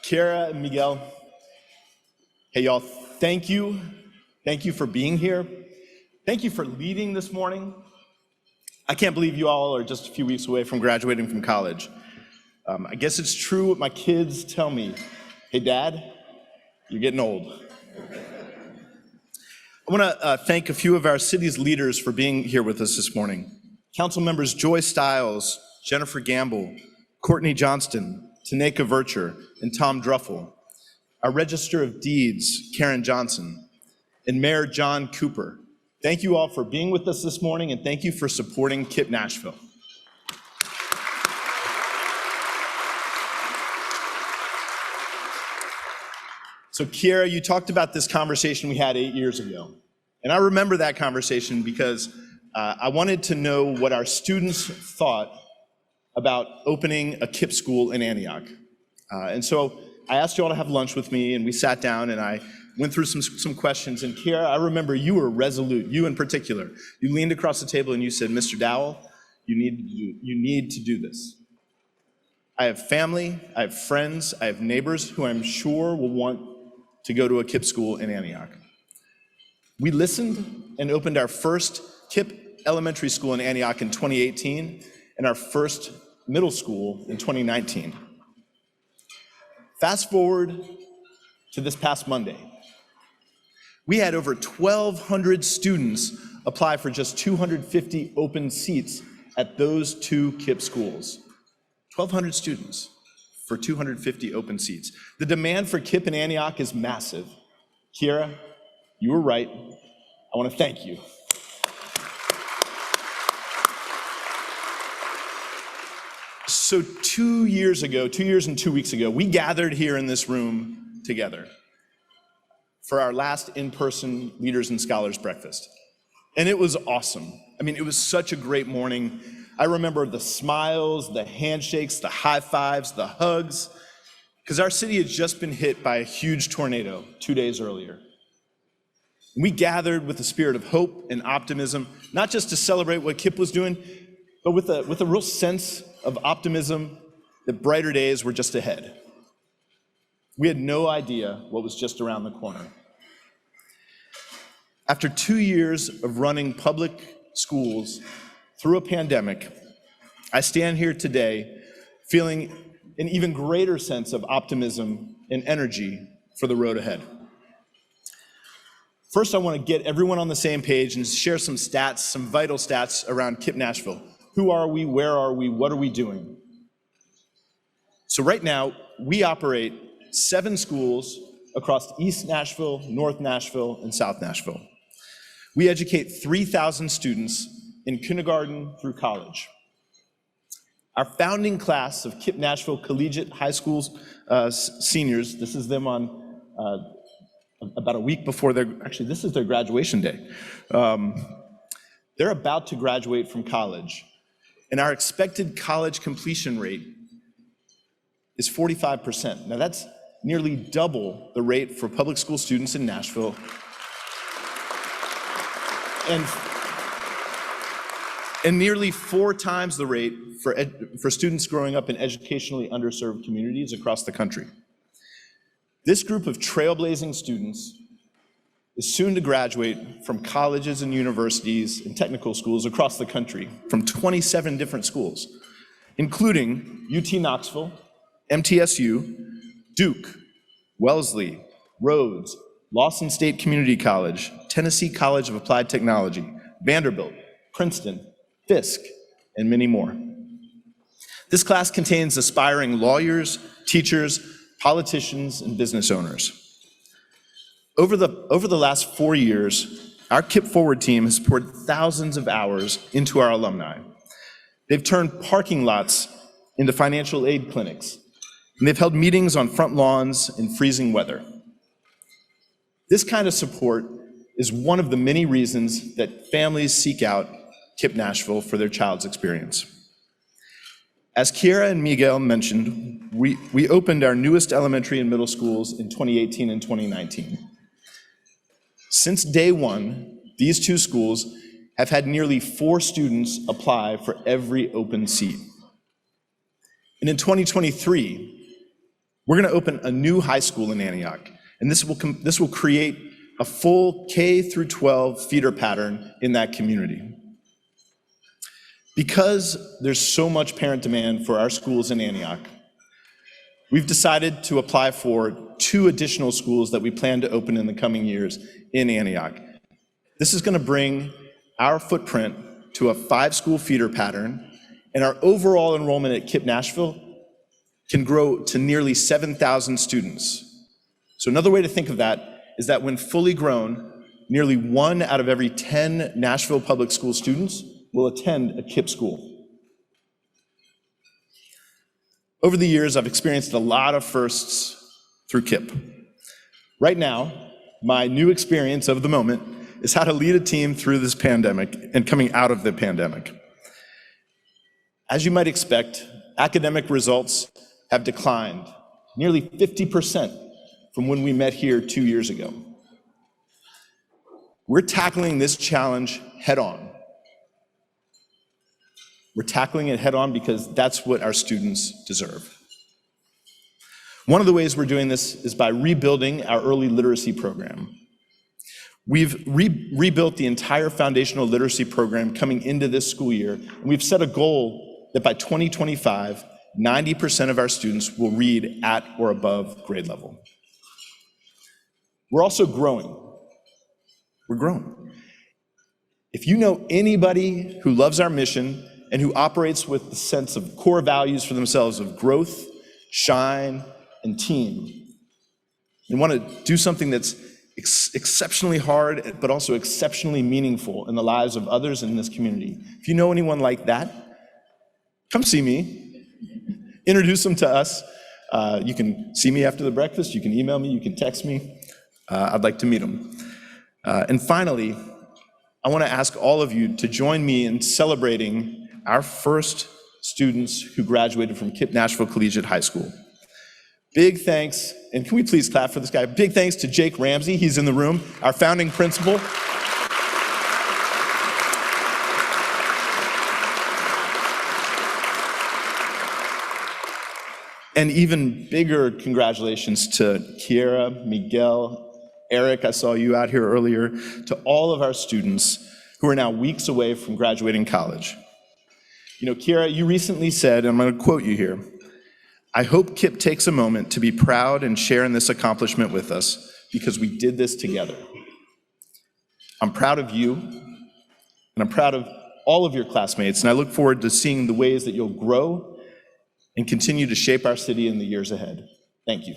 Kara and Miguel, hey y'all, thank you. Thank you for being here. Thank you for leading this morning. I can't believe you all are just a few weeks away from graduating from college. I guess it's true what my kids tell me. Hey Dad, you're getting old. I want to thank a few of our city's leaders for being here with us this morning. Council members Joy Stiles, Jennifer Gamble, Courtney Johnston, Taneka Vercher, and Tom Druffel, our Register of Deeds, Karen Johnson, and Mayor John Cooper. Thank you all for being with us this morning, and thank you for supporting KIPP Nashville. So Kiera, you talked about this conversation we had 8 years ago. And I remember that conversation because I wanted to know what our students thought about opening a KIPP school in Antioch. And so I asked you all to have lunch with me, and we sat down and I went through some questions. And Kiera, I remember you were resolute, you in particular. You leaned across the table and you said, Mr. Dowell, you need to do this. I have family, I have friends, I have neighbors who I'm sure will want to go to a KIPP school in Antioch. We listened and opened our first KIPP elementary school in Antioch in 2018 and our first middle school in 2019. Fast forward to this past Monday. We had over 1,200 students apply for just 250 open seats at those two KIPP schools. 1,200 students for 250 open seats. The demand for KIPP in Antioch is massive. Kiera, you were right. I want to thank you. So 2 years and 2 weeks ago, we gathered here in this room together for our last in-person Leaders and Scholars breakfast. And it was awesome. I mean, it was such a great morning. I remember the smiles, the handshakes, the high fives, the hugs, because our city had just been hit by a huge tornado 2 days earlier. We gathered with a spirit of hope and optimism, not just to celebrate what KIPP was doing, but with a real sense of optimism that brighter days were just ahead. We had no idea what was just around the corner. After 2 years of running public schools through a pandemic, I stand here today feeling an even greater sense of optimism and energy for the road ahead. First, I want to get everyone on the same page and share some stats, some vital stats around KIPP Nashville. Who are we? Where are we? What are we doing? So right now, we operate 7 schools across East Nashville, North Nashville, and South Nashville. We educate 3,000 students in kindergarten through college. Our founding class of KIPP Nashville Collegiate High School seniors, this is them on about a week before this is their graduation day. They're about to graduate from college, and our expected college completion rate is 45%. Now that's nearly double the rate for public school students in Nashville, and nearly 4 times the rate for students growing up in educationally underserved communities across the country. This group of trailblazing students is soon to graduate from colleges and universities and technical schools across the country, from 27 different schools, including UT Knoxville, MTSU, Duke, Wellesley, Rhodes, Lawson State Community College, Tennessee College of Applied Technology, Vanderbilt, Princeton, Fisk, and many more. This class contains aspiring lawyers, teachers, politicians, and business owners. Over the last 4 years, our KIPP Forward team has poured thousands of hours into our alumni. They've turned parking lots into financial aid clinics, and they've held meetings on front lawns in freezing weather. This kind of support is one of the many reasons that families seek out KIPP Nashville for their child's experience. As Kiera and Miguel mentioned, we opened our newest elementary and middle schools in 2018 and 2019. Since day one, these 2 schools have had nearly 4 students apply for every open seat. And in 2023, We're going to open a new high school in Antioch, and this will create a full K through 12 feeder pattern in that community. Because there's so much parent demand for our schools in Antioch, we've decided to apply for 2 additional schools that we plan to open in the coming years in Antioch. This is going to bring our footprint to a 5-school feeder pattern, and our overall enrollment at KIPP Nashville can grow to nearly 7,000 students. So another way to think of that is that when fully grown, nearly 1 out of every 10 Nashville public school students will attend a KIPP school. Over the years, I've experienced a lot of firsts through KIPP. Right now, my new experience of the moment is how to lead a team through this pandemic and coming out of the pandemic. As you might expect, academic results have declined nearly 50% from when we met here 2 years ago. We're tackling this challenge head on. We're tackling it head on because that's what our students deserve. One of the ways we're doing this is by rebuilding our early literacy program. We've rebuilt the entire foundational literacy program coming into this school year, and we've set a goal that by 2025, 90% of our students will read at or above grade level. We're also growing. We're growing. If you know anybody who loves our mission and who operates with the sense of core values for themselves of growth, shine, and team, and want to do something that's exceptionally hard, but also exceptionally meaningful in the lives of others in this community, if you know anyone like that, come see me. Introduce them to us. You can see me after the breakfast. You can email me. You can text me. I'd like to meet them. And finally, I want to ask all of you to join me in celebrating our first students who graduated from KIPP Nashville Collegiate High School. Big thanks, and can we please clap for this guy? Big thanks to Jake Ramsey, he's in the room, our founding principal. And even bigger congratulations to Kiera, Miguel, Eric, I saw you out here earlier, to all of our students who are now weeks away from graduating college. You know, Kiera, you recently said, and I'm going to quote you here, "I hope KIPP takes a moment to be proud and share in this accomplishment with us because we did this together." I'm proud of you, and I'm proud of all of your classmates, and I look forward to seeing the ways that you'll grow and continue to shape our city in the years ahead. Thank you.